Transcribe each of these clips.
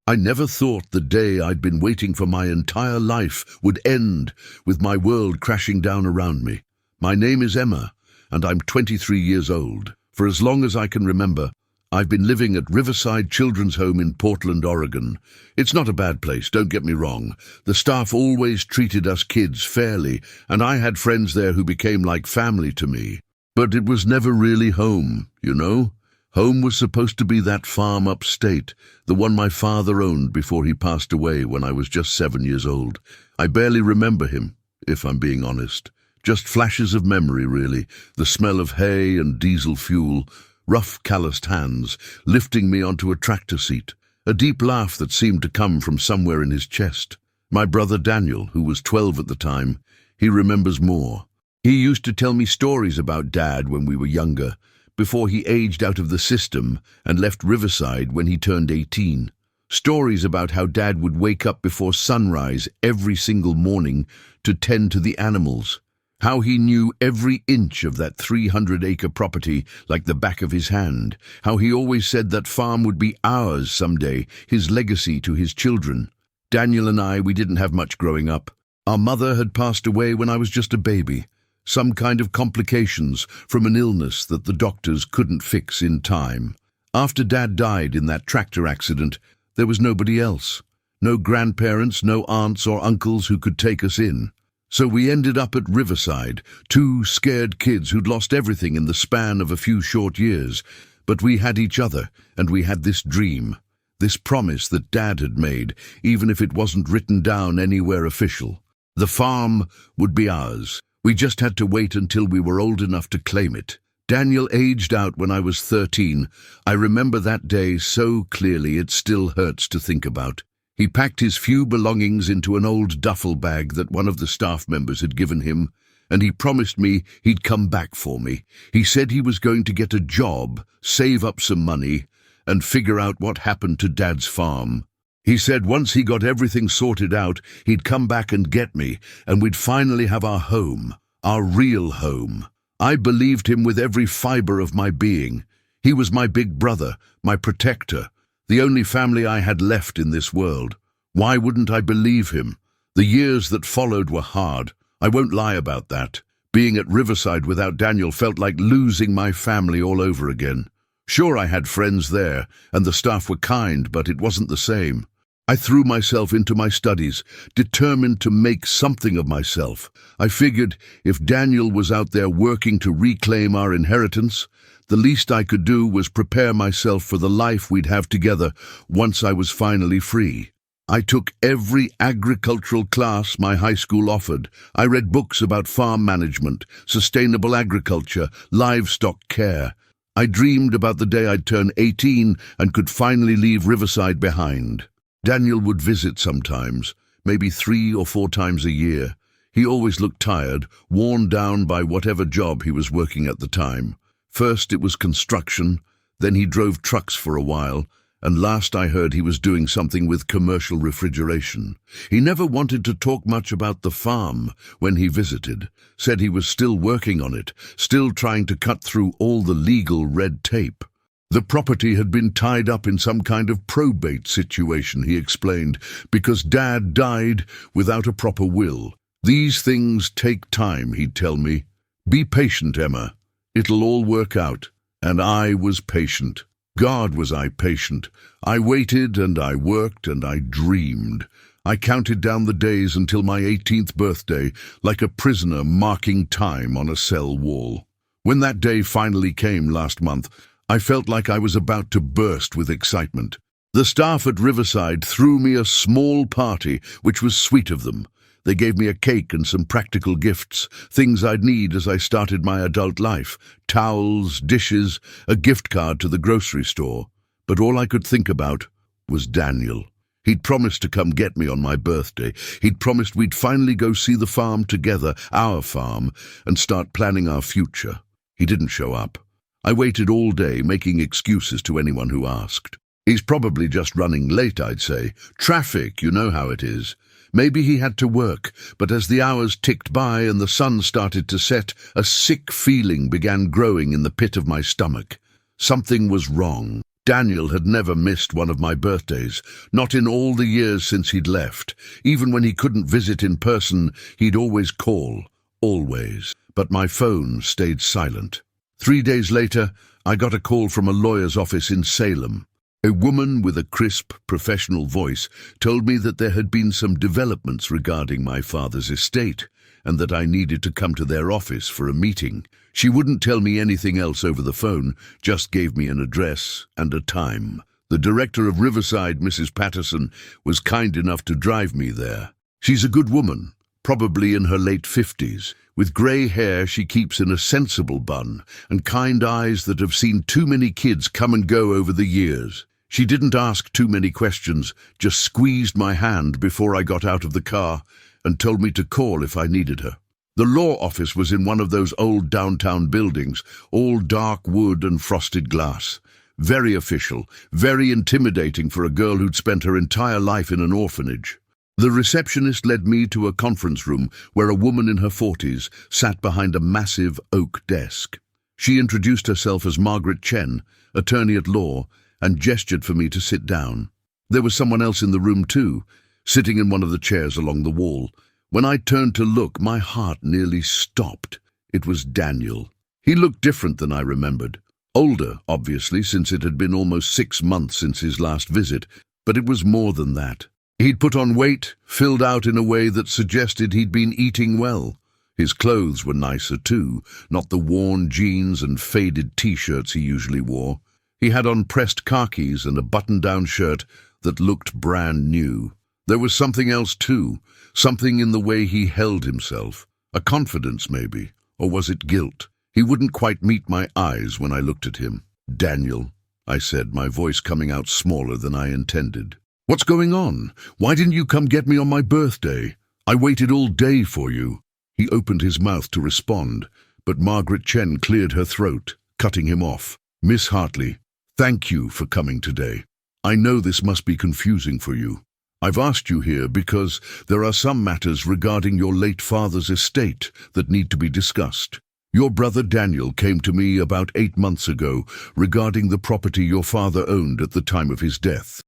I never thought the day I'd been waiting for my entire life would end with my world crashing down around me. My name is Emma, and I'm 23 years old. For as long as I can remember, I've been living at Riverside Children's Home in Portland, Oregon. It's not a bad place, don't get me wrong. The staff always treated us kids fairly, and I had friends there who became like family to me. But it was never really home, you know? Home was supposed to be that farm upstate, the one my father owned before he passed away when I was just 7 years old. I barely remember him, if I'm being honest. Just flashes of memory, really. The smell of hay and diesel fuel, rough, calloused hands, lifting me onto a tractor seat, a deep laugh that seemed to come from somewhere in his chest. My brother Daniel, who was 12 at the time, he remembers more. He used to tell me stories about Dad when we were younger, before he aged out of the system and left Riverside when he turned 18. Stories about how Dad would wake up before sunrise every single morning to tend to the animals. How he knew every inch of that 300-acre property like the back of his hand. How he always said that farm would be ours someday, his legacy to his children. Daniel and I, we didn't have much growing up. Our mother had passed away when I was just a baby. Some kind of complications from an illness that the doctors couldn't fix in time. After Dad died in that tractor accident, there was nobody else. No grandparents, no aunts or uncles who could take us in. So we ended up at Riverside, two scared kids who'd lost everything in the span of a few short years. But we had each other, and we had this dream, this promise that Dad had made, even if it wasn't written down anywhere official. The farm would be ours. We just had to wait until we were old enough to claim it. Daniel aged out when I was 13. I remember that day so clearly it still hurts to think about. He packed his few belongings into an old duffel bag that one of the staff members had given him, and he promised me he'd come back for me. He said he was going to get a job, save up some money, and figure out what happened to Dad's farm. He said once he got everything sorted out, he'd come back and get me, and we'd finally have our home, our real home. I believed him with every fiber of my being. He was my big brother, my protector, the only family I had left in this world. Why wouldn't I believe him? The years that followed were hard. I won't lie about that. Being at Riverside without Daniel felt like losing my family all over again. Sure, I had friends there, and the staff were kind, but it wasn't the same. I threw myself into my studies, determined to make something of myself. I figured if Daniel was out there working to reclaim our inheritance, the least I could do was prepare myself for the life we'd have together once I was finally free. I took every agricultural class my high school offered. I read books about farm management, sustainable agriculture, livestock care. I dreamed about the day I'd turn 18 and could finally leave Riverside behind. Daniel would visit sometimes, maybe 3 or 4 times a year. He always looked tired, worn down by whatever job he was working at the time. First it was construction, then he drove trucks for a while, and last I heard he was doing something with commercial refrigeration. He never wanted to talk much about the farm when he visited, said he was still working on it, still trying to cut through all the legal red tape. The property had been tied up in some kind of probate situation, he explained, because Dad died without a proper will. These things take time, he'd tell me. Be patient, Emma. It'll all work out. And I was patient. God, was I patient. I waited and I worked and I dreamed. I counted down the days until my 18th birthday, like a prisoner marking time on a cell wall. When that day finally came last month, I felt like I was about to burst with excitement. The staff at Riverside threw me a small party, which was sweet of them. They gave me a cake and some practical gifts, things I'd need as I started my adult life, towels, dishes, a gift card to the grocery store. But all I could think about was Daniel. He'd promised to come get me on my birthday. He'd promised we'd finally go see the farm together, our farm, and start planning our future. He didn't show up. I waited all day, making excuses to anyone who asked. He's probably just running late, I'd say. Traffic, you know how it is. Maybe he had to work, but as the hours ticked by and the sun started to set, a sick feeling began growing in the pit of my stomach. Something was wrong. Daniel had never missed one of my birthdays, not in all the years since he'd left. Even when he couldn't visit in person, he'd always call, always. But my phone stayed silent. 3 days later, I got a call from a lawyer's office in Salem. A woman with a crisp, professional voice told me that there had been some developments regarding my father's estate, and that I needed to come to their office for a meeting. She wouldn't tell me anything else over the phone, just gave me an address and a time. The director of Riverside, Mrs. Patterson, was kind enough to drive me there. She's a good woman, probably in her late 50s. With grey hair she keeps in a sensible bun, and kind eyes that have seen too many kids come and go over the years. She didn't ask too many questions, just squeezed my hand before I got out of the car and told me to call if I needed her. The law office was in one of those old downtown buildings, all dark wood and frosted glass. Very official, very intimidating for a girl who'd spent her entire life in an orphanage. The receptionist led me to a conference room where a woman in her 40s sat behind a massive oak desk. She introduced herself as Margaret Chen, attorney at law, and gestured for me to sit down. There was someone else in the room too, sitting in one of the chairs along the wall. When I turned to look, my heart nearly stopped. It was Daniel. He looked different than I remembered. Older, obviously, since it had been almost 6 months since his last visit, but it was more than that. He'd put on weight, filled out in a way that suggested he'd been eating well. His clothes were nicer too, not the worn jeans and faded t-shirts he usually wore. He had on pressed khakis and a button-down shirt that looked brand new. There was something else too, something in the way he held himself. A confidence maybe, or was it guilt? He wouldn't quite meet my eyes when I looked at him. "Daniel," I said, my voice coming out smaller than I intended. "What's going on? Why didn't you come get me on my birthday? I waited all day for you." He opened his mouth to respond, but Margaret Chen cleared her throat, cutting him off. "Miss Hartley, thank you for coming today. I know this must be confusing for you. I've asked you here because there are some matters regarding your late father's estate that need to be discussed. Your brother Daniel came to me about 8 months ago regarding the property your father owned at the time of his death."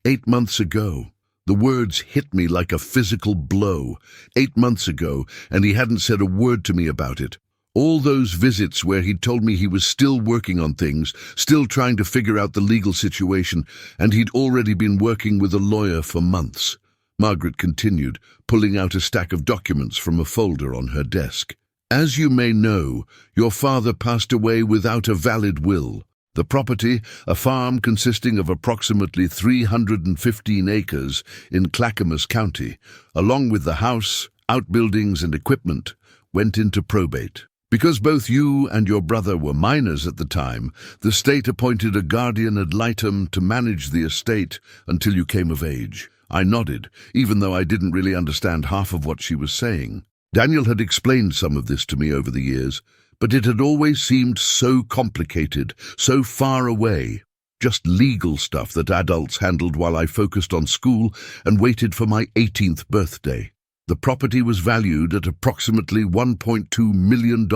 8 months ago. The words hit me like a physical blow. 8 months ago, and he hadn't said a word to me about it. All those visits where he'd told me he was still working on things, still trying to figure out the legal situation, and he'd already been working with a lawyer for months. Margaret continued, pulling out a stack of documents from a folder on her desk. "As you may know, your father passed away without a valid will. The property, a farm consisting of approximately 315 acres in Clackamas County, along with the house, outbuildings and equipment, went into probate. Because both you and your brother were minors at the time, the state appointed a guardian ad litem to manage the estate until you came of age." I nodded, even though I didn't really understand half of what she was saying. Daniel had explained some of this to me over the years, but it had always seemed so complicated, so far away. Just legal stuff that adults handled while I focused on school and waited for my 18th birthday. The property was valued at approximately $1.2 million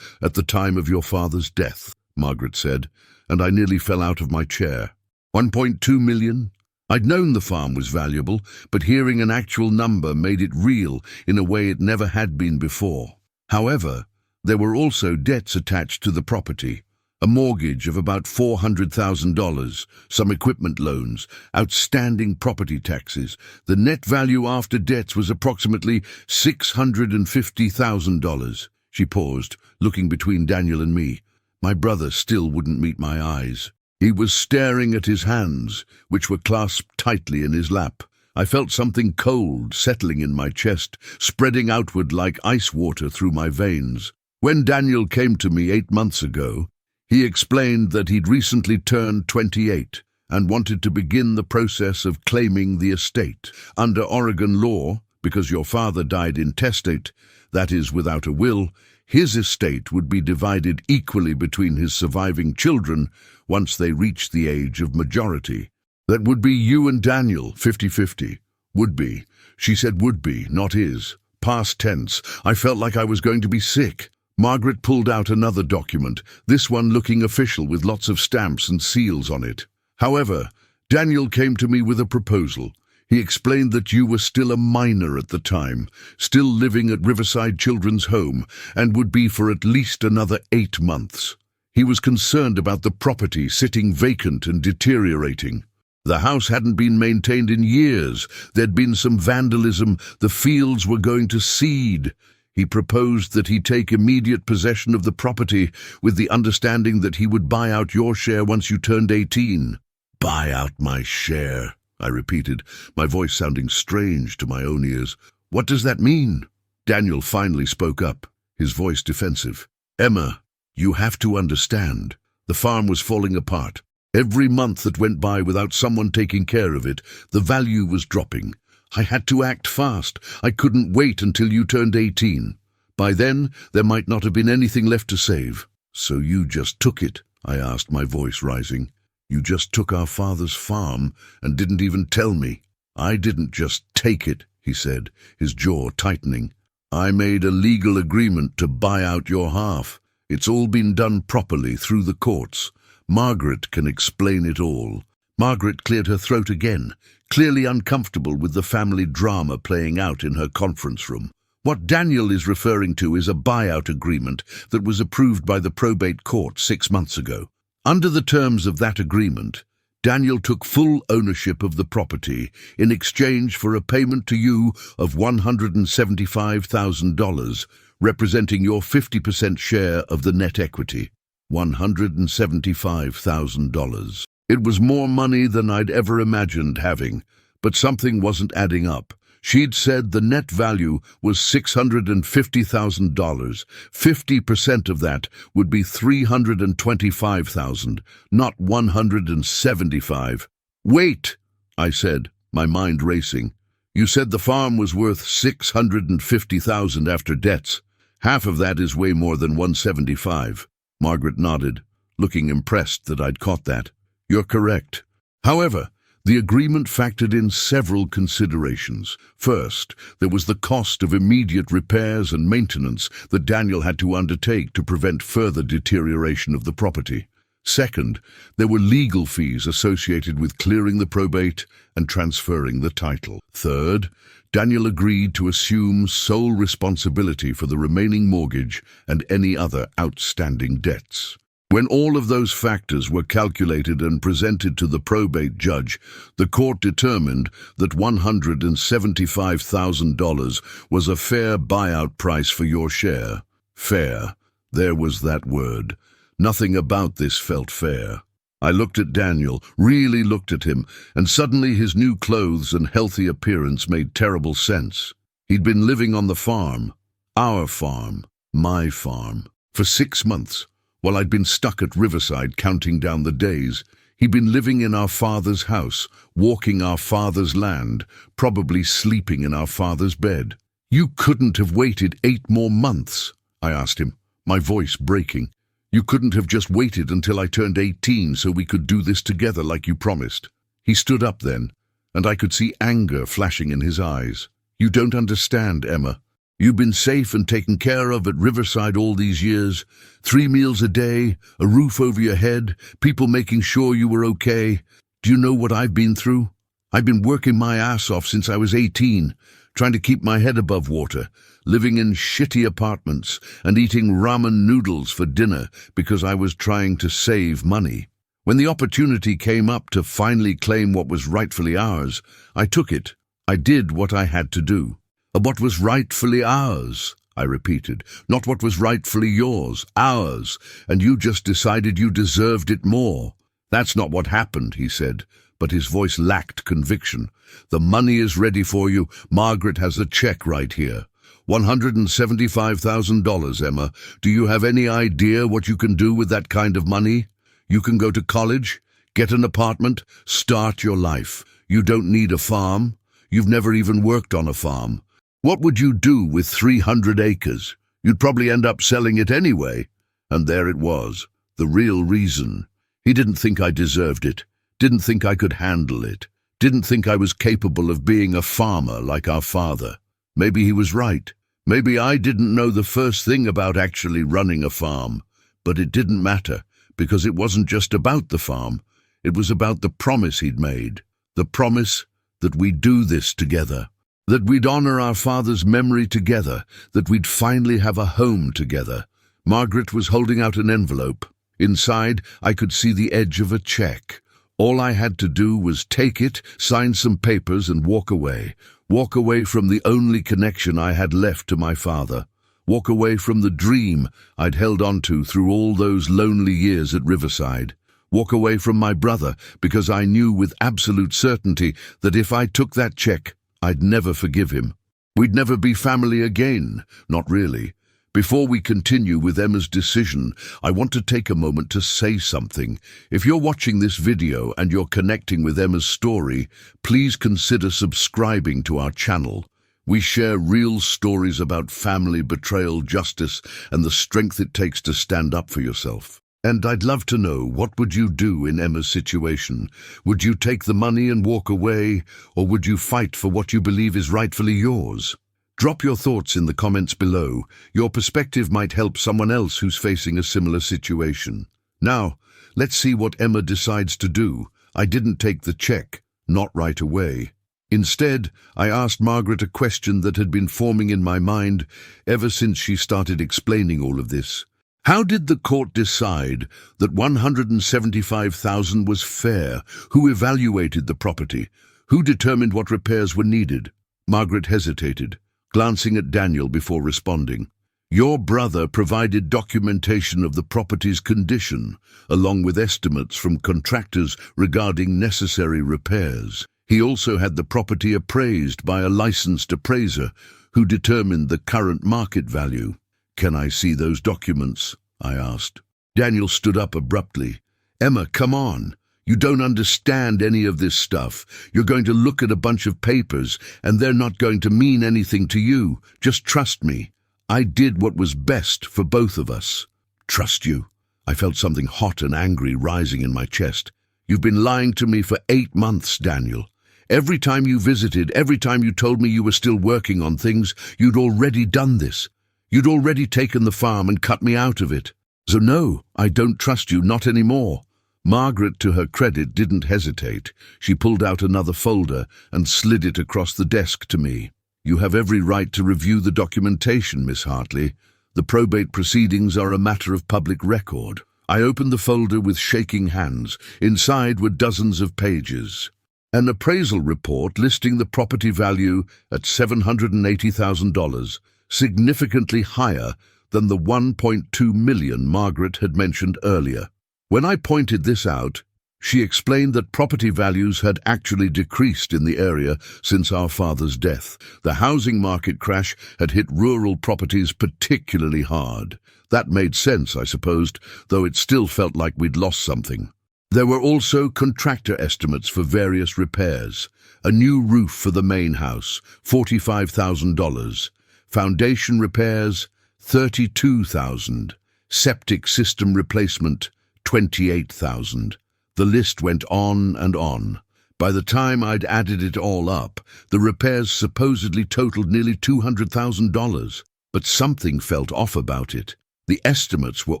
at the time of your father's death, Margaret said, and I nearly fell out of my chair. 1.2 million? I'd known the farm was valuable, but hearing an actual number made it real in a way it never had been before. However, there were also debts attached to the property. A mortgage of about $400,000, some equipment loans, outstanding property taxes. The net value after debts was approximately $650,000. She paused, looking between Daniel and me. My brother still wouldn't meet my eyes. He was staring at his hands, which were clasped tightly in his lap. I felt something cold settling in my chest, spreading outward like ice water through my veins. When Daniel came to me 8 months ago, he explained that he'd recently turned 28 and wanted to begin the process of claiming the estate. Under Oregon law, because your father died intestate, that is, without a will, his estate would be divided equally between his surviving children once they reached the age of majority. That would be you and Daniel, 50-50. Would be. She said would be, not is. Past tense. I felt like I was going to be sick. Margaret pulled out another document, this one looking official with lots of stamps and seals on it. However, Daniel came to me with a proposal. He explained that you were still a minor at the time, still living at Riverside Children's Home, and would be for at least another 8 months. He was concerned about the property sitting vacant and deteriorating. The house hadn't been maintained in years. There'd been some vandalism. The fields were going to seed. He proposed that he take immediate possession of the property with the understanding that he would buy out your share once you turned 18. Buy out my share, I repeated, my voice sounding strange to my own ears. What does that mean? Daniel finally spoke up, his voice defensive. Emma, you have to understand. The farm was falling apart. Every month that went by without someone taking care of it, the value was dropping. I had to act fast. I couldn't wait until you turned 18. By then, there might not have been anything left to save. So you just took it, I asked, my voice rising. You just took our father's farm and didn't even tell me. I didn't just take it, he said, his jaw tightening. I made a legal agreement to buy out your half. It's all been done properly through the courts. Margaret can explain it all. Margaret cleared her throat again, clearly uncomfortable with the family drama playing out in her conference room. What Daniel is referring to is a buyout agreement that was approved by the probate court 6 months ago. Under the terms of that agreement, Daniel took full ownership of the property in exchange for a payment to you of $175,000, representing your 50% share of the net equity. $175,000. It was more money than I'd ever imagined having, but something wasn't adding up. She'd said the net value was $650,000. 50% of that would be $325,000, not $175,000. Wait, I said, my mind racing. You said the farm was worth $650,000 after debts. Half of that is way more than $175,000. Margaret nodded, looking impressed that I'd caught that. You're correct. However, the agreement factored in several considerations. First, there was the cost of immediate repairs and maintenance that Daniel had to undertake to prevent further deterioration of the property. Second, there were legal fees associated with clearing the probate and transferring the title. Third, Daniel agreed to assume sole responsibility for the remaining mortgage and any other outstanding debts. When all of those factors were calculated and presented to the probate judge, the court determined that $175,000 was a fair buyout price for your share. Fair. There was that word. Nothing about this felt fair. I looked at Daniel, really looked at him, and suddenly his new clothes and healthy appearance made terrible sense. He'd been living on the farm, our farm, my farm, for 6 months. While I'd been stuck at Riverside counting down the days, he'd been living in our father's house, walking our father's land, probably sleeping in our father's bed. You couldn't have waited 8 more months, I asked him, my voice breaking. You couldn't have just waited until I turned 18 so we could do this together like you promised. He stood up then, and I could see anger flashing in his eyes. You don't understand, Emma. You've been safe and taken care of at Riverside all these years. 3 meals a day, a roof over your head, people making sure you were okay. Do you know what I've been through? I've been working my ass off since I was 18, trying to keep my head above water, living in shitty apartments and eating ramen noodles for dinner because I was trying to save money. When the opportunity came up to finally claim what was rightfully ours, I took it. I did what I had to do. What was rightfully ours, I repeated. Not what was rightfully yours, ours, and you just decided you deserved it more. That's not what happened, he said, but his voice lacked conviction. The money is ready for you. Margaret has a check right here. $175,000, Emma. Do you have any idea what you can do with that kind of money? You can go to college, get an apartment, start your life. You don't need a farm. You've never even worked on a farm. What would you do with 300 acres? You'd probably end up selling it anyway. And there it was, the real reason. He didn't think I deserved it, didn't think I could handle it, didn't think I was capable of being a farmer like our father. Maybe he was right. Maybe I didn't know the first thing about actually running a farm, but it didn't matter, because it wasn't just about the farm. It was about the promise he'd made. The promise that we'd do this together, that we'd honor our father's memory together, that we'd finally have a home together. Margaret was holding out an envelope. Inside, I could see the edge of a check. All I had to do was take it, sign some papers, and walk away. Walk away from the only connection I had left to my father. Walk away from the dream I'd held on to through all those lonely years at Riverside. Walk away from my brother, because I knew with absolute certainty that if I took that check, I'd never forgive him. We'd never be family again. Not really. Before we continue with Emma's decision, I want to take a moment to say something. If you're watching this video and you're connecting with Emma's story, please consider subscribing to our channel. We share real stories about family, betrayal, justice, and the strength it takes to stand up for yourself. And I'd love to know, what would you do in Emma's situation? Would you take the money and walk away, or would you fight for what you believe is rightfully yours? Drop your thoughts in the comments below. Your perspective might help someone else who's facing a similar situation. Now, let's see what Emma decides to do. I didn't take the check, not right away. Instead, I asked Margaret a question that had been forming in my mind ever since she started explaining all of this. How did the court decide that $175,000 was fair? Who evaluated the property? Who determined what repairs were needed? Margaret hesitated, glancing at Daniel before responding. Your brother provided documentation of the property's condition, along with estimates from contractors regarding necessary repairs. He also had the property appraised by a licensed appraiser who determined the current market value. Can I see those documents? I asked. Daniel stood up abruptly. Emma, come on. You don't understand any of this stuff. You're going to look at a bunch of papers, and they're not going to mean anything to you. Just trust me. I did what was best for both of us. Trust you? I felt something hot and angry rising in my chest. You've been lying to me for 8 months, Daniel. Every time you visited, every time you told me you were still working on things, you'd already done this. You'd already taken the farm and cut me out of it. So no, I don't trust you, not anymore. Margaret, to her credit, didn't hesitate. She pulled out another folder and slid it across the desk to me. You have every right to review the documentation, Miss Hartley. The probate proceedings are a matter of public record. I opened the folder with shaking hands. Inside were dozens of pages. An appraisal report listing the property value at $780,000, significantly higher than the $1.2 million Margaret had mentioned earlier. When I pointed this out, she explained that property values had actually decreased in the area since our father's death. The housing market crash had hit rural properties particularly hard. That made sense, I supposed, though it still felt like we'd lost something. There were also contractor estimates for various repairs. A new roof for the main house, $45,000. Foundation repairs, $32,000. Septic system replacement, $28,000. The list went on and on. By the time I'd added it all up, the repairs supposedly totaled nearly $200,000. But something felt off about it. The estimates were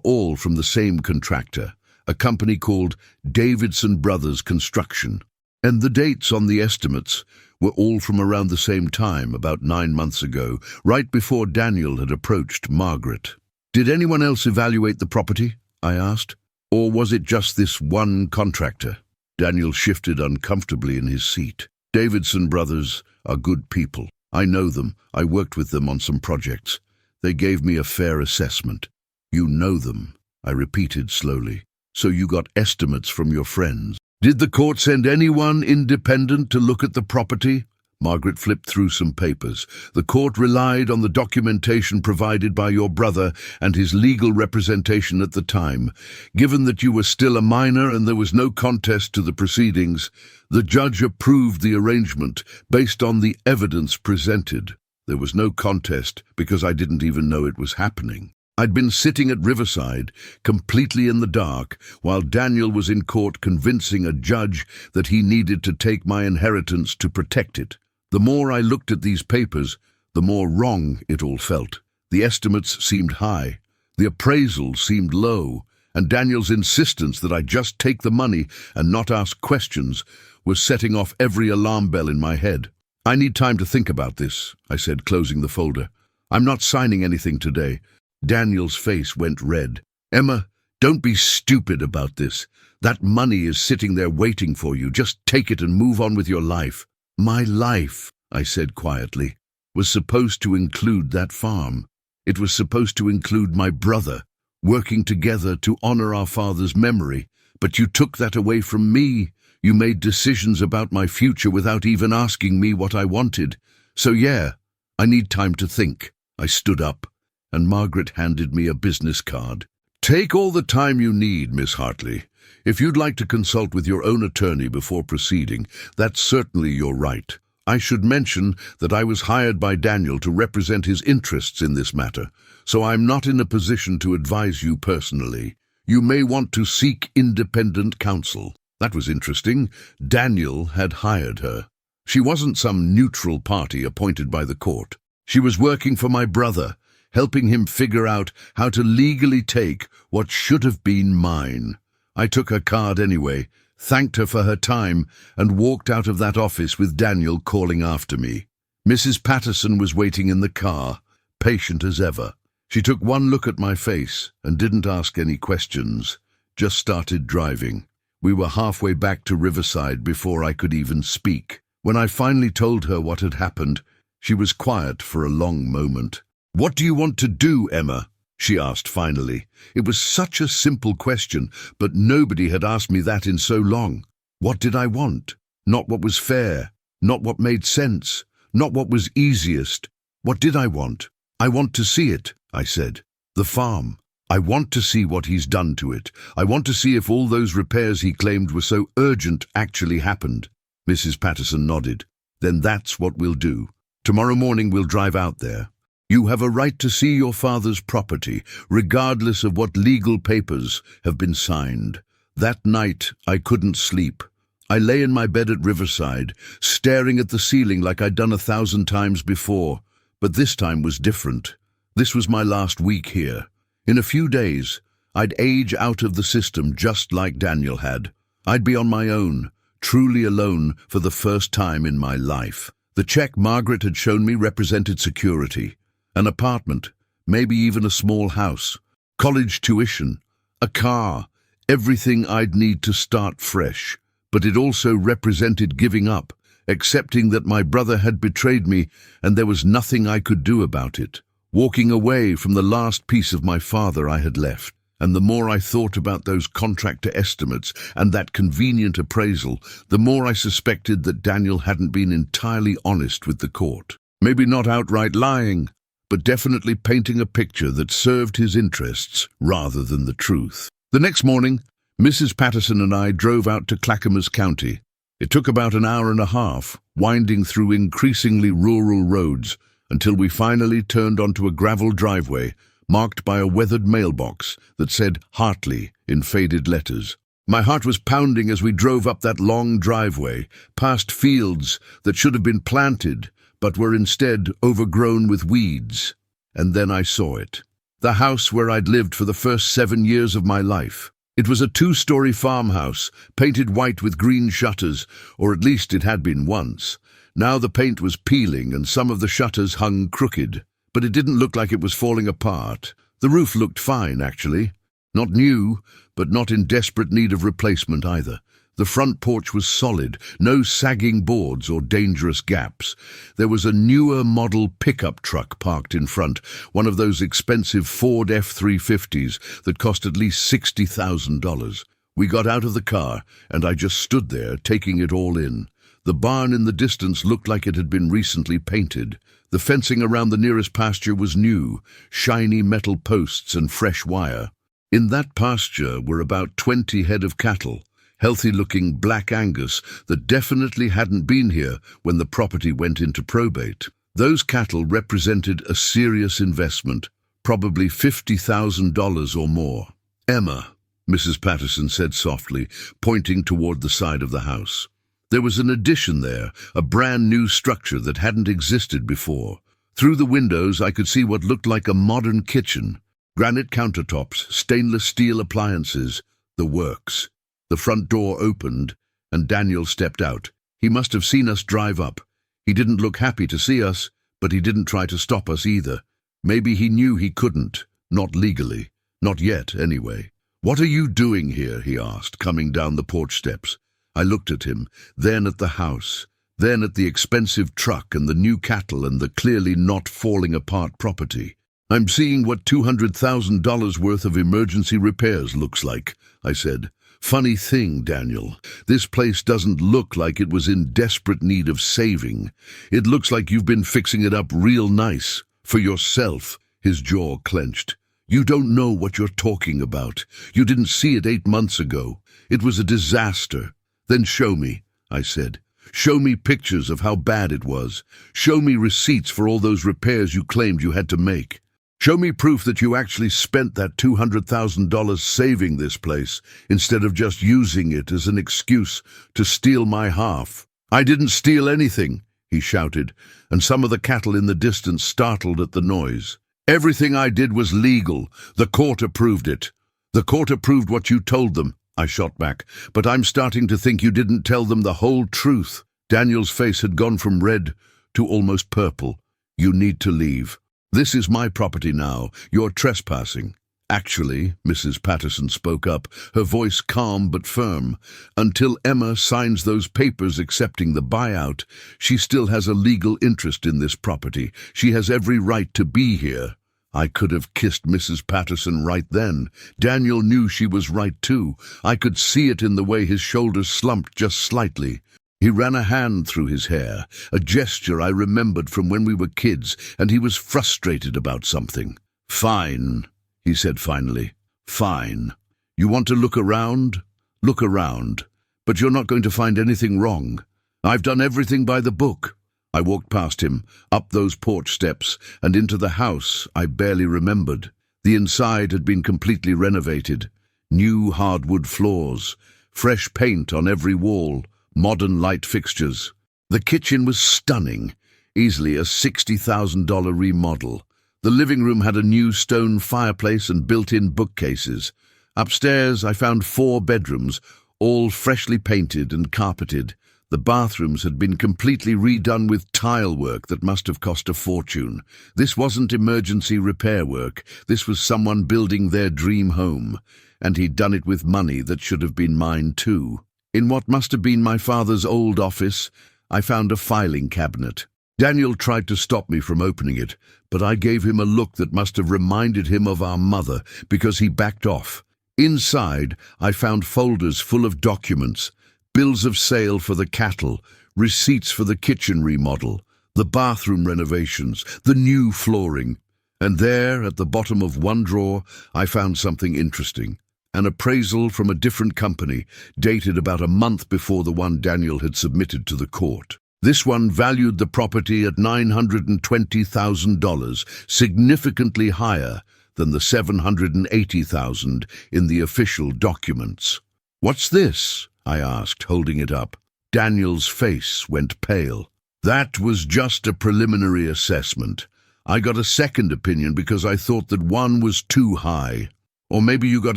all from the same contractor, a company called Davidson Brothers Construction. And the dates on the estimates were all from around the same time, about 9 months ago, right before Daniel had approached Margaret. Did anyone else evaluate the property? I asked. Or was it just this one contractor? Daniel shifted uncomfortably in his seat. Davidson Brothers are good people. I know them. I worked with them on some projects. They gave me a fair assessment. You know them, I repeated slowly. So you got estimates from your friends. Did the court send anyone independent to look at the property? Margaret flipped through some papers. The court relied on the documentation provided by your brother and his legal representation at the time. Given that you were still a minor and there was no contest to the proceedings, the judge approved the arrangement based on the evidence presented. There was no contest because I didn't even know it was happening. I'd been sitting at Riverside, completely in the dark, while Daniel was in court convincing a judge that he needed to take my inheritance to protect it. The more I looked at these papers, the more wrong it all felt. The estimates seemed high, the appraisal seemed low, and Daniel's insistence that I just take the money and not ask questions was setting off every alarm bell in my head. "I need time to think about this," I said, closing the folder. "I'm not signing anything today." Daniel's face went red. "Emma, don't be stupid about this. That money is sitting there waiting for you. Just take it and move on with your life." "My life," I said quietly, "was supposed to include that farm. It was supposed to include my brother, working together to honor our father's memory. But you took that away from me. You made decisions about my future without even asking me what I wanted. So yeah, I need time to think." I stood up, and Margaret handed me a business card. "Take all the time you need, Miss Hartley. If you'd like to consult with your own attorney before proceeding, that's certainly your right. I should mention that I was hired by Daniel to represent his interests in this matter, so I'm not in a position to advise you personally. You may want to seek independent counsel." That was interesting. Daniel had hired her. She wasn't some neutral party appointed by the court. She was working for my brother, helping him figure out how to legally take what should have been mine. I took her card anyway, thanked her for her time, and walked out of that office with Daniel calling after me. Mrs. Patterson was waiting in the car, patient as ever. She took one look at my face and didn't ask any questions, just started driving. We were halfway back to Riverside before I could even speak. When I finally told her what had happened, she was quiet for a long moment. "What do you want to do, Emma?" she asked finally. It was such a simple question, but nobody had asked me that in so long. What did I want? Not what was fair, not what made sense, not what was easiest. What did I want? "I want to see it," I said. "The farm. I want to see what he's done to it. I want to see if all those repairs he claimed were so urgent actually happened." Mrs. Patterson nodded. "Then that's what we'll do. Tomorrow morning we'll drive out there. You have a right to see your father's property, regardless of what legal papers have been signed." That night I couldn't sleep. I lay in my bed at Riverside, staring at the ceiling like I'd done 1,000 times before. But this time was different. This was my last week here. In a few days, I'd age out of the system just like Daniel had. I'd be on my own, truly alone for the first time in my life. The check Margaret had shown me represented security, an apartment, maybe even a small house, college tuition, a car, everything I'd need to start fresh. But it also represented giving up, accepting that my brother had betrayed me and there was nothing I could do about it. Walking away from the last piece of my father I had left. And the more I thought about those contractor estimates and that convenient appraisal, the more I suspected that Daniel hadn't been entirely honest with the court. Maybe not outright lying, but definitely painting a picture that served his interests rather than the truth. The next morning, Mrs. Patterson and I drove out to Clackamas County. It took about an hour and a half, winding through increasingly rural roads, until we finally turned onto a gravel driveway marked by a weathered mailbox that said Hartley in faded letters. My heart was pounding as we drove up that long driveway, past fields that should have been planted, but were instead overgrown with weeds. And then I saw it. The house where I'd lived for the first 7 years of my life. It was a 2-story farmhouse, painted white with green shutters, or at least it had been once. Now the paint was peeling and some of the shutters hung crooked, but it didn't look like it was falling apart. The roof looked fine, actually. Not new, but not in desperate need of replacement either. The front porch was solid, no sagging boards or dangerous gaps. There was a newer model pickup truck parked in front, one of those expensive Ford F-350s that cost at least $60,000. We got out of the car, and I just stood there, taking it all in. The barn in the distance looked like it had been recently painted. The fencing around the nearest pasture was new, shiny metal posts and fresh wire. In that pasture were about 20 head of cattle, healthy-looking black Angus that definitely hadn't been here when the property went into probate. Those cattle represented a serious investment, probably $50,000 or more. "Emma," Mrs. Patterson said softly, pointing toward the side of the house. There was an addition there, a brand new structure that hadn't existed before. Through the windows, I could see what looked like a modern kitchen. Granite countertops, stainless steel appliances, the works. The front door opened, and Daniel stepped out. He must have seen us drive up. He didn't look happy to see us, but he didn't try to stop us either. Maybe he knew he couldn't, not legally. Not yet, anyway. "What are you doing here?" he asked, coming down the porch steps. I looked at him, then at the house, then at the expensive truck and the new cattle and the clearly not falling apart property. "I'm seeing what $200,000 worth of emergency repairs looks like," I said. "Funny thing, Daniel, this place doesn't look like it was in desperate need of saving. It looks like you've been fixing it up real nice, for yourself." His jaw clenched. "You don't know what you're talking about. You didn't see it 8 months ago. It was a disaster." "Then show me," I said. "Show me pictures of how bad it was. Show me receipts for all those repairs you claimed you had to make. Show me proof that you actually spent that $200,000 saving this place, instead of just using it as an excuse to steal my half." "I didn't steal anything," he shouted, and some of the cattle in the distance startled at the noise. "Everything I did was legal. The court approved it." "The court approved what you told them," I shot back, "but I'm starting to think you didn't tell them the whole truth." Daniel's face had gone from red to almost purple. "You need to leave. This is my property now. You're trespassing." "Actually," Mrs. Patterson spoke up, her voice calm but firm, "until Emma signs those papers accepting the buyout, she still has a legal interest in this property. She has every right to be here." I could have kissed Mrs. Patterson right then. Daniel knew she was right too. I could see it in the way his shoulders slumped just slightly. He ran a hand through his hair, a gesture I remembered from when we were kids, and he was frustrated about something. "Fine," he said finally. "Fine. You want to look around? Look around. But you're not going to find anything wrong. I've done everything by the book." I walked past him, up those porch steps, and into the house I barely remembered. The inside had been completely renovated. New hardwood floors, fresh paint on every wall, modern light fixtures. The kitchen was stunning, easily a $60,000 remodel. The living room had a new stone fireplace and built-in bookcases. Upstairs I found 4 bedrooms, all freshly painted and carpeted. The bathrooms had been completely redone with tile work that must have cost a fortune. This wasn't emergency repair work. This was someone building their dream home, and he'd done it with money that should have been mine too. In what must have been my father's old office, I found a filing cabinet. Daniel tried to stop me from opening it, but I gave him a look that must have reminded him of our mother, because he backed off. Inside, I found folders full of documents, bills of sale for the cattle, receipts for the kitchen remodel, the bathroom renovations, the new flooring. And there, at the bottom of one drawer, I found something interesting. An appraisal from a different company, dated about a month before the one Daniel had submitted to the court. This one valued the property at $920,000, significantly higher than the $780,000 in the official documents. "What's this?" I asked, holding it up. Daniel's face went pale. "That was just a preliminary assessment. I got a second opinion because I thought that one was too high." "Or maybe you got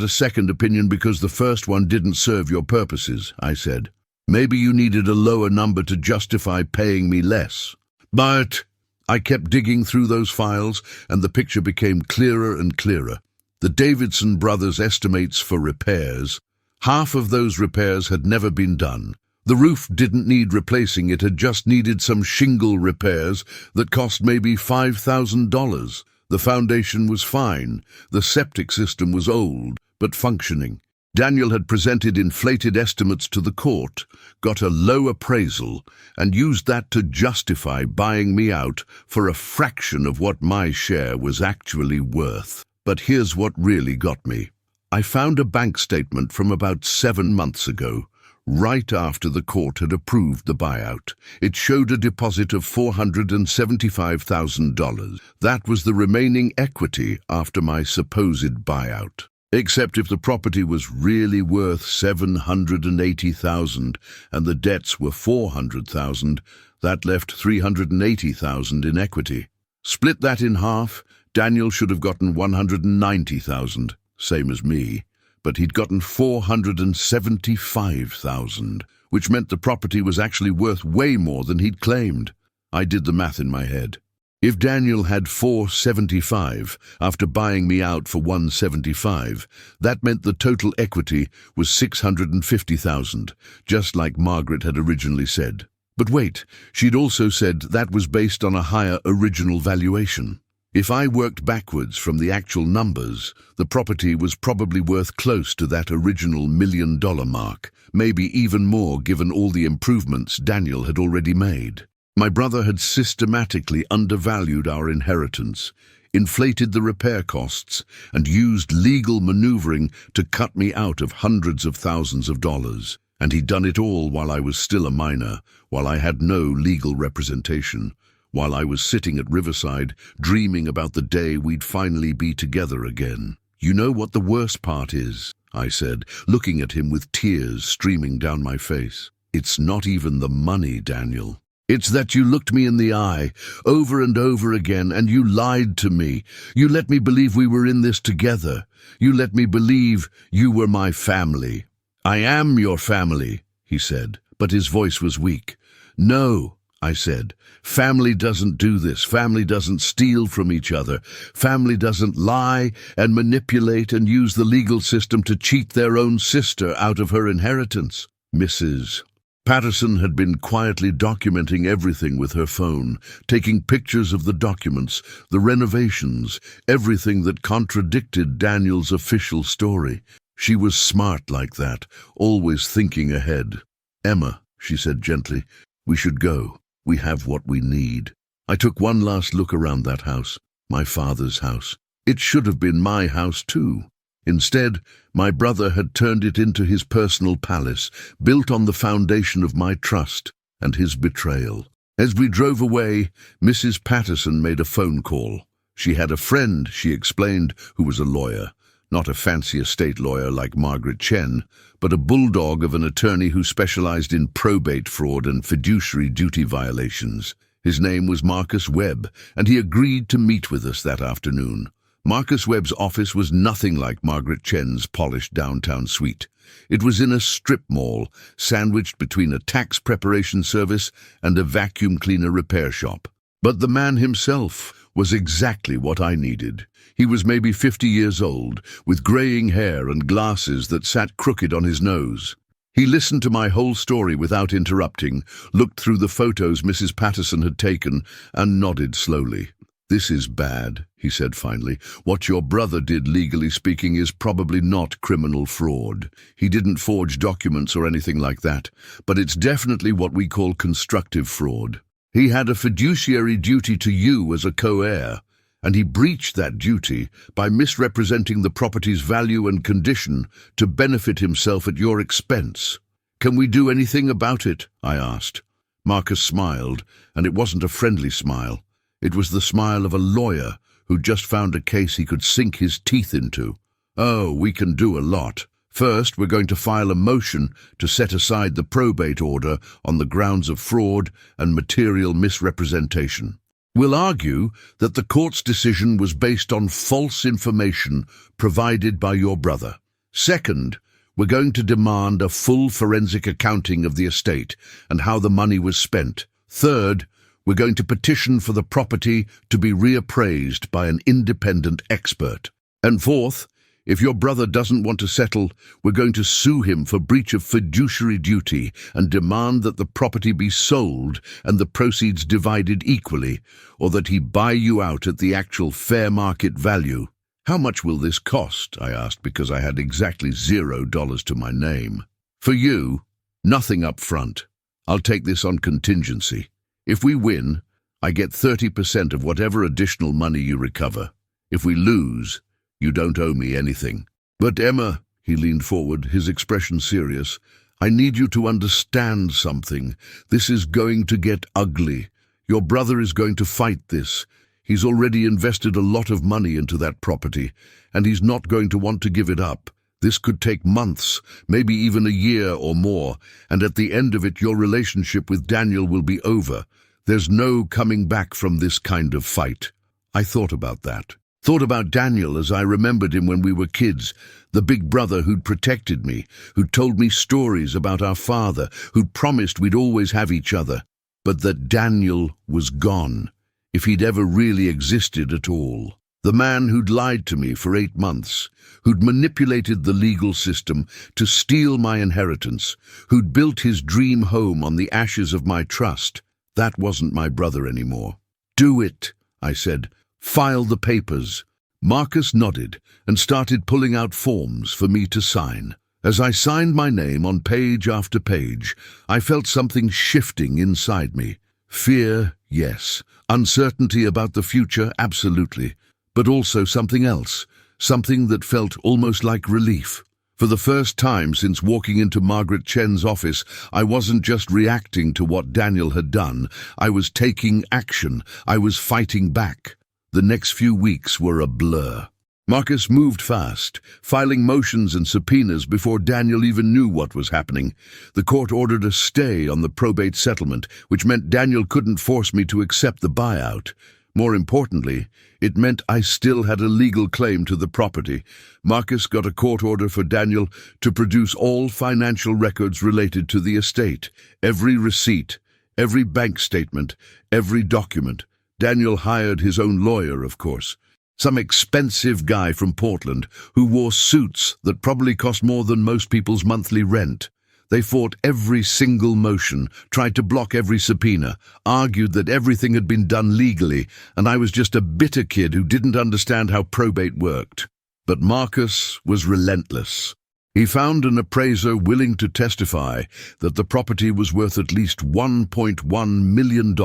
a second opinion because the first one didn't serve your purposes," I said. "Maybe you needed a lower number to justify paying me less." But I kept digging through those files, and the picture became clearer and clearer. The Davidson brothers' estimates for repairs. Half of those repairs had never been done. The roof didn't need replacing, it had just needed some shingle repairs that cost maybe $5,000. The foundation was fine. The septic system was old, but functioning. Daniel had presented inflated estimates to the court, got a low appraisal, and used that to justify buying me out for a fraction of what my share was actually worth. But here's what really got me. I found a bank statement from about 7 months ago, right after the court had approved the buyout. It showed a deposit of $475,000. That was the remaining equity after my supposed buyout. Except if the property was really worth $780,000 and the debts were $400,000, that left $380,000 in equity. Split that in half, Daniel should have gotten 190,000, same as me, but he'd gotten 475,000, which meant the property was actually worth way more than he'd claimed. I did the math in my head. If Daniel had 475 after buying me out for 175, that meant the total equity was 650,000, just like Margaret had originally said. But wait, she'd also said that was based on a higher original valuation. If I worked backwards from the actual numbers, the property was probably worth close to that original $1 million mark, maybe even more given all the improvements Daniel had already made. My brother had systematically undervalued our inheritance, inflated the repair costs, and used legal maneuvering to cut me out of hundreds of thousands of dollars. And he'd done it all while I was still a minor, while I had no legal representation, while I was sitting at Riverside dreaming about the day we'd finally be together again. "You know what the worst part is?" I said, looking at him with tears streaming down my face. "It's not even the money, Daniel. It's that you looked me in the eye over and over again and you lied to me. You let me believe we were in this together. You let me believe you were my family." "I am your family," he said, but his voice was weak. "No," I said. "Family doesn't do this. Family doesn't steal from each other. Family doesn't lie and manipulate and use the legal system to cheat their own sister out of her inheritance." Mrs. Patterson had been quietly documenting everything with her phone, taking pictures of the documents, the renovations, everything that contradicted Daniel's official story. She was smart like that, always thinking ahead. "Emma," she said gently, "we should go. We have what we need." I took one last look around that house, my father's house. It should have been my house too. Instead, my brother had turned it into his personal palace, built on the foundation of my trust and his betrayal. As we drove away, Mrs. Patterson made a phone call. She had a friend, she explained, who was a lawyer. Not a fancy estate lawyer like Margaret Chen, but a bulldog of an attorney who specialized in probate fraud and fiduciary duty violations. His name was Marcus Webb, and he agreed to meet with us that afternoon. Marcus Webb's office was nothing like Margaret Chen's polished downtown suite. It was in a strip mall, sandwiched between a tax preparation service and a vacuum cleaner repair shop. But the man himself was exactly what I needed. He was maybe 50 years old, with graying hair and glasses that sat crooked on his nose. He listened to my whole story without interrupting, looked through the photos Mrs. Patterson had taken, and nodded slowly. "This is bad," he said finally. "What your brother did, legally speaking, is probably not criminal fraud. He didn't forge documents or anything like that, but it's definitely what we call constructive fraud. He had a fiduciary duty to you as a co-heir, and he breached that duty by misrepresenting the property's value and condition to benefit himself at your expense. Can we do anything about it?" I asked. Marcus smiled, and it wasn't a friendly smile. It was the smile of a lawyer who just found a case he could sink his teeth into. "Oh, we can do a lot. First, we're going to file a motion to set aside the probate order on the grounds of fraud and material misrepresentation. We'll argue that the court's decision was based on false information provided by your brother. Second, we're going to demand a full forensic accounting of the estate and how the money was spent. Third, we're going to petition for the property to be reappraised by an independent expert. And fourth, if your brother doesn't want to settle, we're going to sue him for breach of fiduciary duty and demand that the property be sold and the proceeds divided equally, or that he buy you out at the actual fair market value." "How much will this cost?" I asked, because I had exactly $0 to my name. "For you, nothing up front. I'll take this on contingency. If we win, I get 30% of whatever additional money you recover. If we lose, you don't owe me anything." "But Emma," he leaned forward, his expression serious, "I need you to understand something. This is going to get ugly. Your brother is going to fight this. He's already invested a lot of money into that property, and he's not going to want to give it up. This could take months, maybe even a year or more, and at the end of it your relationship with Daniel will be over. There's no coming back from this kind of fight." I thought about that. Thought about Daniel as I remembered him when we were kids, the big brother who'd protected me, who'd told me stories about our father, who'd promised we'd always have each other. But that Daniel was gone, if he'd ever really existed at all. The man who'd lied to me for 8 months, who'd manipulated the legal system to steal my inheritance, who'd built his dream home on the ashes of my trust, that wasn't my brother anymore. "Do it," I said. "File the papers." Marcus nodded and started pulling out forms for me to sign. As I signed my name on page after page, I felt something shifting inside me. Fear, yes. Uncertainty about the future, absolutely. But also something else, something that felt almost like relief. For the first time since walking into Margaret Chen's office, I wasn't just reacting to what Daniel had done. I was taking action. I was fighting back. The next few weeks were a blur. Marcus moved fast, filing motions and subpoenas before Daniel even knew what was happening. The court ordered a stay on the probate settlement, which meant Daniel couldn't force me to accept the buyout. More importantly, it meant I still had a legal claim to the property. Marcus got a court order for Daniel to produce all financial records related to the estate, every receipt, every bank statement, every document. Daniel hired his own lawyer, of course. Some expensive guy from Portland who wore suits that probably cost more than most people's monthly rent. They fought every single motion, tried to block every subpoena, argued that everything had been done legally, and I was just a bitter kid who didn't understand how probate worked. But Marcus was relentless. He found an appraiser willing to testify that the property was worth at least $1.1 million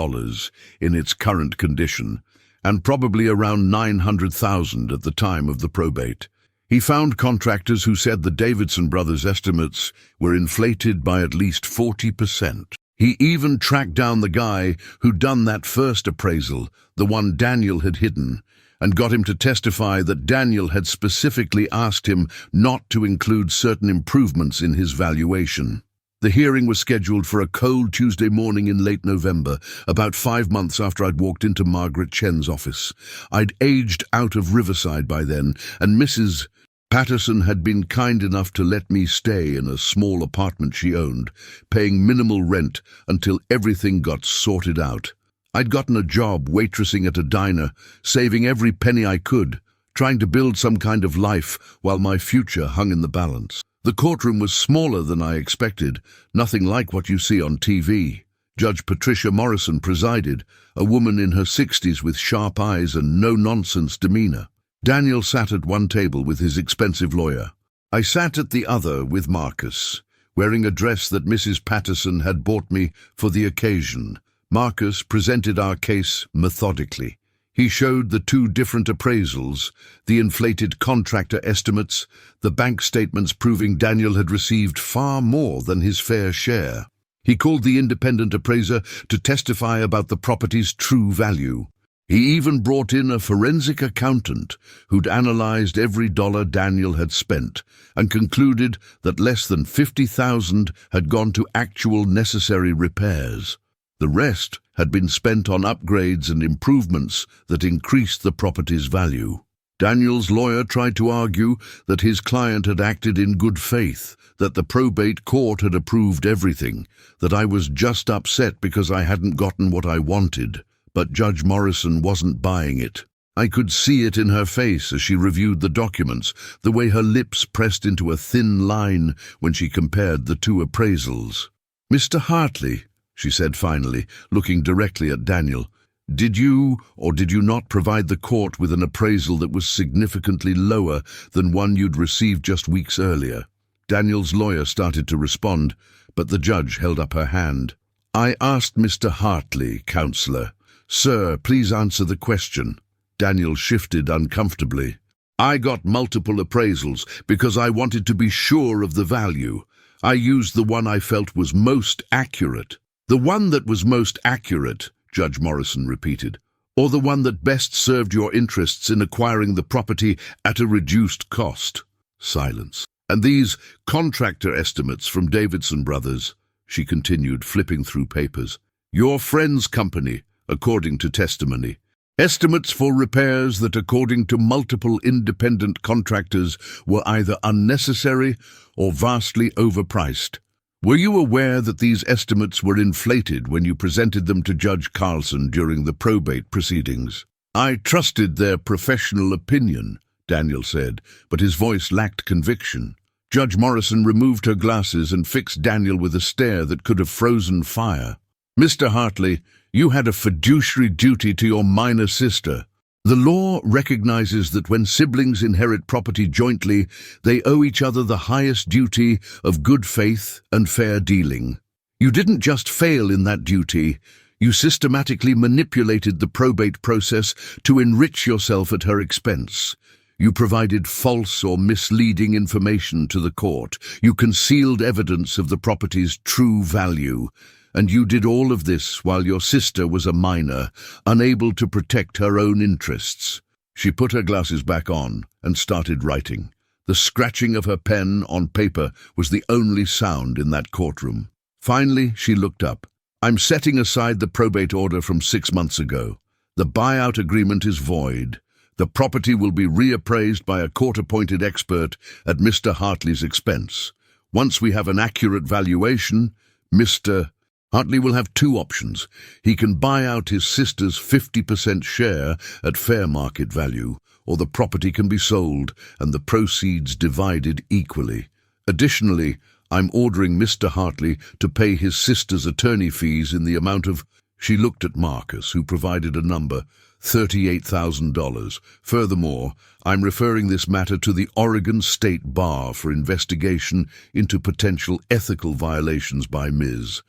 in its current condition, and probably around $900,000 at the time of the probate. He found contractors who said the Davidson brothers' estimates were inflated by at least 40%. He even tracked down the guy who'd done that first appraisal, the one Daniel had hidden, and got him to testify that Daniel had specifically asked him not to include certain improvements in his valuation. The hearing was scheduled for a cold Tuesday morning in late November, about 5 months after I'd walked into Margaret Chen's office. I'd aged out of Riverside by then, and Mrs. Patterson had been kind enough to let me stay in a small apartment she owned, paying minimal rent until everything got sorted out. I'd gotten a job waitressing at a diner, saving every penny I could, trying to build some kind of life while my future hung in the balance. The courtroom was smaller than I expected, nothing like what you see on TV. Judge Patricia Morrison presided, a woman in her 60s with sharp eyes and no-nonsense demeanor. Daniel sat at one table with his expensive lawyer. I sat at the other with Marcus, wearing a dress that Mrs. Patterson had bought me for the occasion. Marcus presented our case methodically. He showed the 2 different appraisals, the inflated contractor estimates, the bank statements proving Daniel had received far more than his fair share. He called the independent appraiser to testify about the property's true value. He even brought in a forensic accountant who'd analyzed every dollar Daniel had spent and concluded that less than $50,000 had gone to actual necessary repairs. The rest had been spent on upgrades and improvements that increased the property's value. Daniel's lawyer tried to argue that his client had acted in good faith, that the probate court had approved everything, that I was just upset because I hadn't gotten what I wanted. But Judge Morrison wasn't buying it. I could see it in her face as she reviewed the documents, the way her lips pressed into a thin line when she compared the 2 appraisals. "Mr. Hartley," she said finally, looking directly at Daniel, "did you or did you not provide the court with an appraisal that was significantly lower than one you'd received just weeks earlier?" Daniel's lawyer started to respond, but the judge held up her hand. "I asked Mr. Hartley, counselor. Sir, please answer the question." Daniel shifted uncomfortably. "I got multiple appraisals because I wanted to be sure of the value. I used the one I felt was most accurate." "The one that was most accurate," Judge Morrison repeated, "or the one that best served your interests in acquiring the property at a reduced cost?" Silence. "And these contractor estimates from Davidson Brothers," she continued, flipping through papers. "Your friend's company, according to testimony. Estimates for repairs that, according to multiple independent contractors, were either unnecessary or vastly overpriced. Were you aware that these estimates were inflated when you presented them to Judge Carlson during the probate proceedings? I trusted their professional opinion, Daniel said, but his voice lacked conviction. Judge Morrison removed her glasses and fixed Daniel with a stare that could have frozen fire. Mr. Hartley, you had a fiduciary duty to your minor sister. The law recognizes that when siblings inherit property jointly, they owe each other the highest duty of good faith and fair dealing. You didn't just fail in that duty, you systematically manipulated the probate process to enrich yourself at her expense. You provided false or misleading information to the court. You concealed evidence of the property's true value. And you did all of this while your sister was a minor, unable to protect her own interests. She put her glasses back on and started writing. The scratching of her pen on paper was the only sound in that courtroom. Finally, she looked up. I'm setting aside the probate order from 6 months ago. The buyout agreement is void. The property will be reappraised by a court-appointed expert at Mr. Hartley's expense. Once we have an accurate valuation, Mr. Hartley will have 2 options. He can buy out his sister's 50% share at fair market value, or the property can be sold and the proceeds divided equally. Additionally, I'm ordering Mr. Hartley to pay his sister's attorney fees in the amount of... She looked at Marcus, who provided a number, $38,000. Furthermore, I'm referring this matter to the Oregon State Bar for investigation into potential ethical violations by Ms.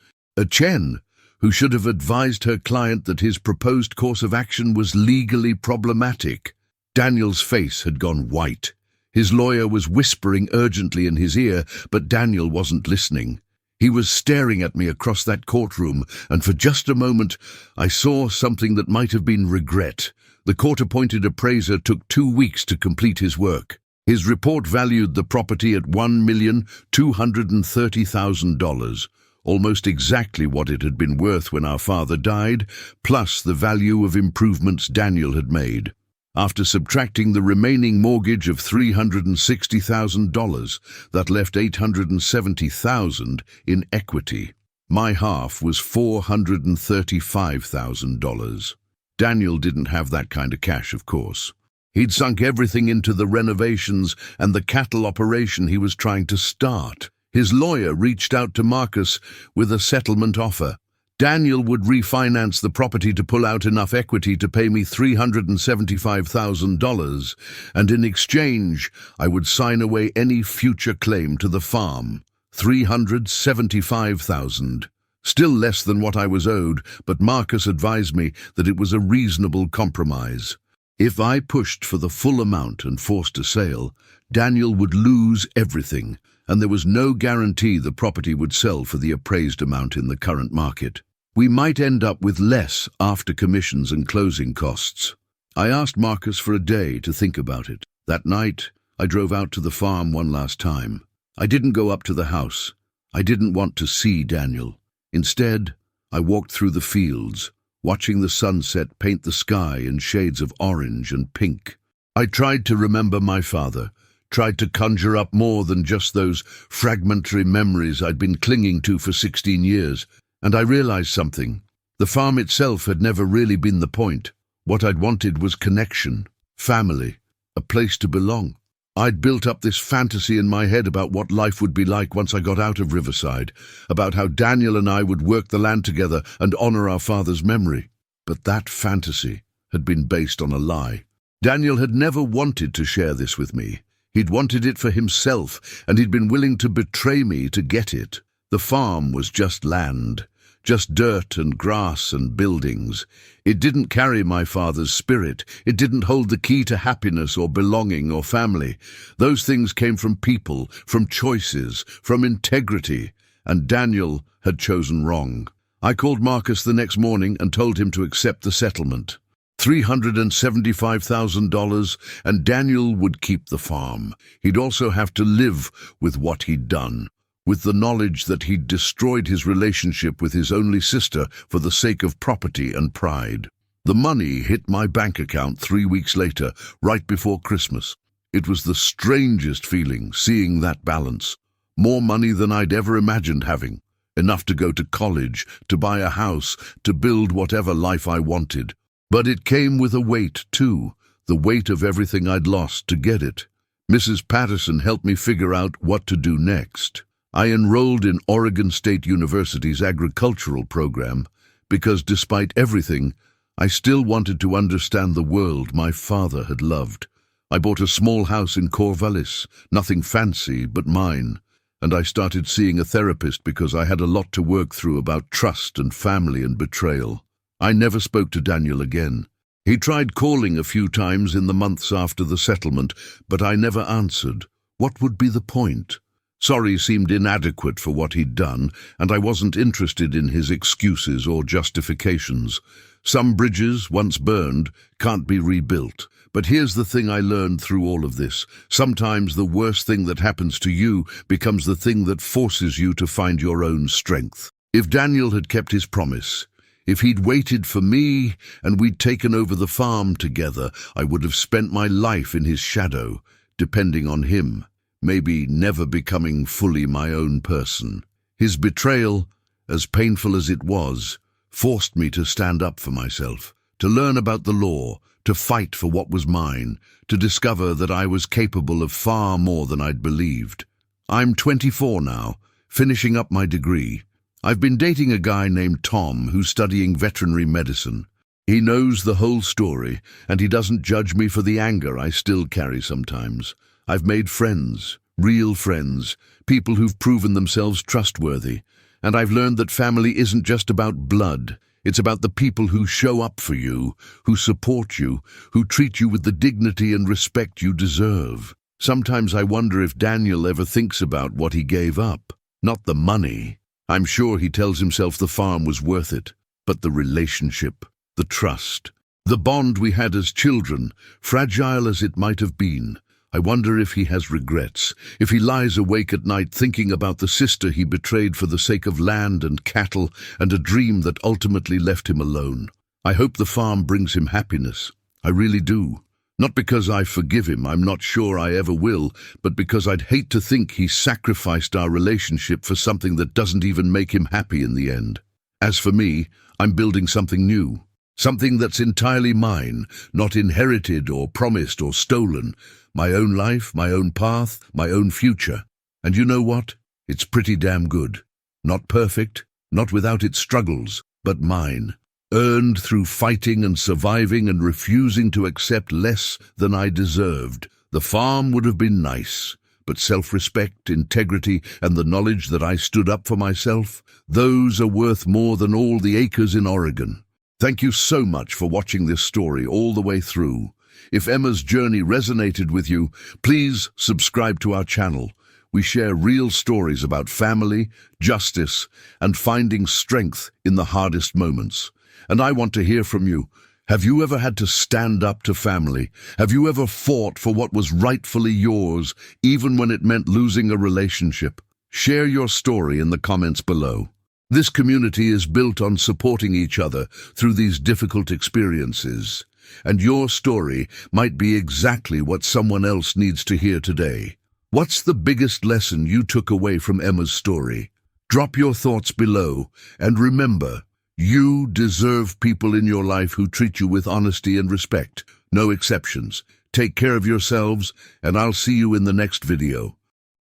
Chen, who should have advised her client that his proposed course of action was legally problematic. Daniel's face had gone white. His lawyer was whispering urgently in his ear, but Daniel wasn't listening. He was staring at me across that courtroom, and for just a moment I saw something that might have been regret. The court-appointed appraiser took 2 weeks to complete his work. His report valued the property at $1,230,000. Almost exactly what it had been worth when our father died, plus the value of improvements Daniel had made. After subtracting the remaining mortgage of $360,000, that left $870,000 in equity. My half was $435,000. Daniel didn't have that kind of cash, of course. He'd sunk everything into the renovations and the cattle operation he was trying to start. His lawyer reached out to Marcus with a settlement offer. Daniel would refinance the property to pull out enough equity to pay me $375,000, and in exchange, I would sign away any future claim to the farm. $375,000. Still less than what I was owed, but Marcus advised me that it was a reasonable compromise. If I pushed for the full amount and forced a sale, Daniel would lose everything, and there was no guarantee the property would sell for the appraised amount in the current market. We might end up with less after commissions and closing costs. I asked Marcus for a day to think about it. That night, I drove out to the farm one last time. I didn't go up to the house. I didn't want to see Daniel. Instead, I walked through the fields, watching the sunset paint the sky in shades of orange and pink. I tried to remember my father, tried to conjure up more than just those fragmentary memories I'd been clinging to for 16 years. And I realized something. The farm itself had never really been the point. What I'd wanted was connection, family, a place to belong. I'd built up this fantasy in my head about what life would be like once I got out of Riverside, about how Daniel and I would work the land together and honor our father's memory. But that fantasy had been based on a lie. Daniel had never wanted to share this with me. He'd wanted it for himself, and he'd been willing to betray me to get it. The farm was just land. Just dirt and grass and buildings. It didn't carry my father's spirit. It didn't hold the key to happiness or belonging or family. Those things came from people, from choices, from integrity, and Daniel had chosen wrong. I called Marcus the next morning and told him to accept the settlement. $375,000, and Daniel would keep the farm. He'd also have to live with what he'd done, with the knowledge that he'd destroyed his relationship with his only sister for the sake of property and pride. The money hit my bank account 3 weeks later, right before Christmas. It was the strangest feeling, seeing that balance. More money than I'd ever imagined having. Enough to go to college, to buy a house, to build whatever life I wanted. But it came with a weight, too. The weight of everything I'd lost to get it. Mrs. Patterson helped me figure out what to do next. I enrolled in Oregon State University's agricultural program because, despite everything, I still wanted to understand the world my father had loved. I bought a small house in Corvallis, nothing fancy but mine, and I started seeing a therapist because I had a lot to work through about trust and family and betrayal. I never spoke to Daniel again. He tried calling a few times in the months after the settlement, but I never answered. What would be the point? Sorry seemed inadequate for what he'd done, and I wasn't interested in his excuses or justifications. Some bridges, once burned, can't be rebuilt. But here's the thing I learned through all of this. Sometimes the worst thing that happens to you becomes the thing that forces you to find your own strength. If Daniel had kept his promise, if he'd waited for me and we'd taken over the farm together, I would have spent my life in his shadow, depending on him, maybe never becoming fully my own person. His betrayal, as painful as it was, forced me to stand up for myself, to learn about the law, to fight for what was mine, to discover that I was capable of far more than I'd believed. I'm 24 now, finishing up my degree. I've been dating a guy named Tom who's studying veterinary medicine. He knows the whole story, and he doesn't judge me for the anger I still carry sometimes. I've made friends, real friends, people who've proven themselves trustworthy, and I've learned that family isn't just about blood. It's about the people who show up for you, who support you, who treat you with the dignity and respect you deserve. Sometimes I wonder if Daniel ever thinks about what he gave up. Not the money. I'm sure he tells himself the farm was worth it, but the relationship, the trust, the bond we had as children, fragile as it might have been. I wonder if he has regrets, if he lies awake at night thinking about the sister he betrayed for the sake of land and cattle and a dream that ultimately left him alone. I hope the farm brings him happiness. I really do. Not because I forgive him, I'm not sure I ever will, but because I'd hate to think he sacrificed our relationship for something that doesn't even make him happy in the end. As for me, I'm building something new. Something that's entirely mine, not inherited or promised or stolen. My own life, my own path, my own future. And you know what? It's pretty damn good. Not perfect, not without its struggles, but mine. Earned through fighting and surviving and refusing to accept less than I deserved. The farm would have been nice, but self-respect, integrity, and the knowledge that I stood up for myself, those are worth more than all the acres in Oregon. Thank you so much for watching this story all the way through. If Emma's journey resonated with you, please subscribe to our channel. We share real stories about family, justice, and finding strength in the hardest moments. And I want to hear from you. Have you ever had to stand up to family? Have you ever fought for what was rightfully yours, even when it meant losing a relationship? Share your story in the comments below. This community is built on supporting each other through these difficult experiences. And your story might be exactly what someone else needs to hear today. What's the biggest lesson you took away from Emma's story? Drop your thoughts below, and remember, you deserve people in your life who treat you with honesty and respect. No exceptions. Take care of yourselves, and I'll see you in the next video.